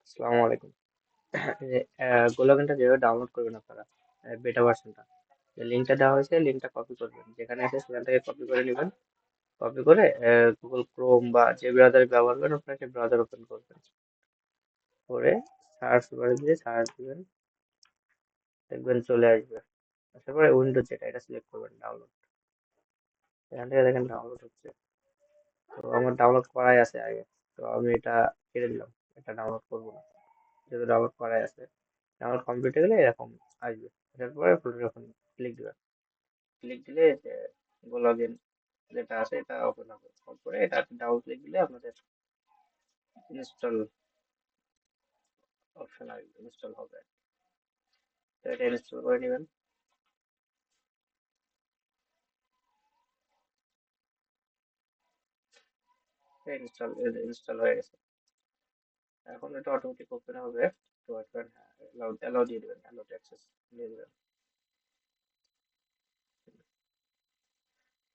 আসসালামু আলাইকুম। গোলাগেনটা যেভাবে ডাউনলোড করবেন আপনারা, বেটা ভার্সনটা, লিঙ্কটা দেওয়া হয়েছে, লিঙ্কটা কপি করবেন, যেখানে আছে সেখান থেকে কপি করে নেবেন। কপি করে গুগল ক্রোম বা যে ব্রাউজার ব্যবহার করেন আপনারা সেই ব্রাউজার ওপেন করবেন, করে সার্চ বারে দিয়ে সার্চ দিবেন, দেখবেন চলে আসবে। আসার পরে উইন্ডোজ যেটা এটা সিলেক্ট করবেন, ডাউনলোড। এখান থেকে দেখেন ডাউনলোড হচ্ছে। তো আমার ডাউনলোড করাই আছে আগে, তো আমি এটা কেটে দিলাম, এটা ডাউনলোড করবো না, যেহেতু ডাউনলোড করাই আছে। আমার কম্পিউটার গেলে এরকম আসবে। আসার পরে যখন ক্লিক দিবেন, ক্লিক দিলে যে লগ ইন যেটা আছে এটা ওপেন হবে। তারপরে এটা ডাবল ক্লিক দিলে আপনাদের ইনস্টল অপশন আসবে, ইনস্টল হবে। তো এটা ইনস্টল করে নেবেন। ইনস্টল ইনস্টল হয়ে গেছে। এখন এটা অটোমেটিক ওপেন হবে। তো একবার অ্যালাউ অ্যালাউ দিয়ে দেবেন, অ্যালাউ অ্যাক্সেস দিয়ে দেবেন।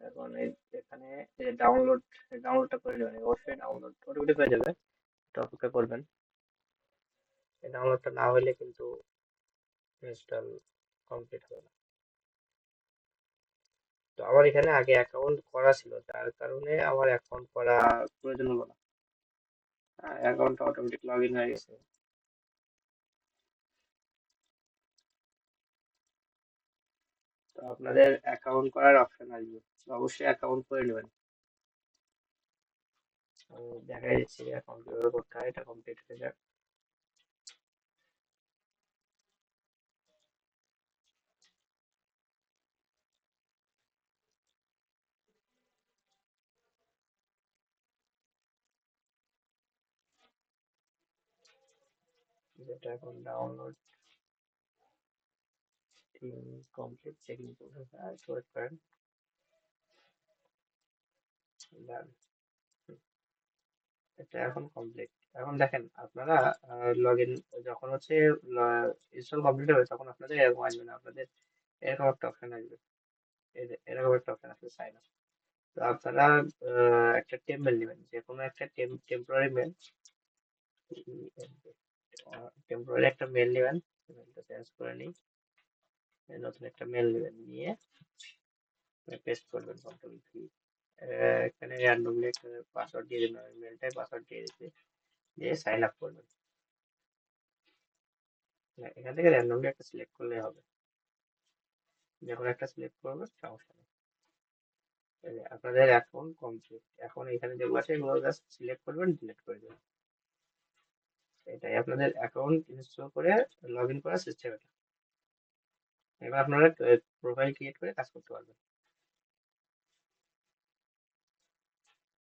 এখন এই এখানে এই ডাউনলোডটা করে নেবেন, অবশ্যই ডাউনলোড অটোমেটিক হয়ে যাবে, তো অপেক্ষা করবেন। এই ডাউনলোডটা না হলে কিন্তু ইনস্টল কমপ্লিট হবে না। তো আমার এখানে আগে অ্যাকাউন্ট করা ছিল, যার কারণে আমার অ্যাকাউন্ট করা প্রয়োজন হলো না। অ্যাকাউন্টটা অটোমেটিক লগ ইন হয়ে গেছে। তো আপনাদের অ্যাকাউন্ট করার অপশন আসবে, তো অবশ্যই অ্যাকাউন্ট করে নেবেন। আমি দেখাই দিচ্ছি অ্যাকাউন্ট কিভাবে করতে হয়, এটা কমপ্লিট হয়ে যাক। যেটা এখন ডাউনলোড কমপ্লিট, চেকিং চলতেছে, আর ওয়েট করেন। Done. এটা এখন কমপ্লিট। এখন দেখেন আপনারা লগ ইন যখন হচ্ছে ইনস্টল কমপ্লিট হবে, তখন আপনাদের এরকম আসবে না, আপনাদের এরকম একটা অপশন আসবে। এই যে এরকম একটা অপশন আসবে, সাইন আপ। তো আপনারা একটা টেম্পল নেবেন, যে কোনো একটা টেম্পোরারি মেল, টেম্পোরারি একটা মেল নেবেন। মেলটা চেঞ্জ করে নিই, নতুন একটা মেল নেবেন, নিয়ে পেস্ট করবেন, কন্ট্রোল ভি। এখানে র্যান্ডমলি একটা পাসওয়ার্ড দিয়ে দিন, মেলটাই পাসওয়ার্ড দিয়ে দিতে, দিয়ে সাইন আপ করবেন। এখান থেকে র্যান্ডমলি একটা সিলেক্ট করলে হবে, যে কোনো একটা সিলেক্ট করবেন, সমস্যা নেই। এই যে আপনাদের অ্যাকাউন্ট কমপ্লিট। এখন এখানে যেগুলো আছে এগুলো জাস্ট সিলেক্ট করবেন, ডিলিট করে দেবেন। এটাই আপনাদের অ্যাকাউন্ট ইনস্টল করে লগ ইন করার সিস্টেম। এবার আপনারা প্রোফাইল ক্রিয়েট করে কাজ করতে পারবেন।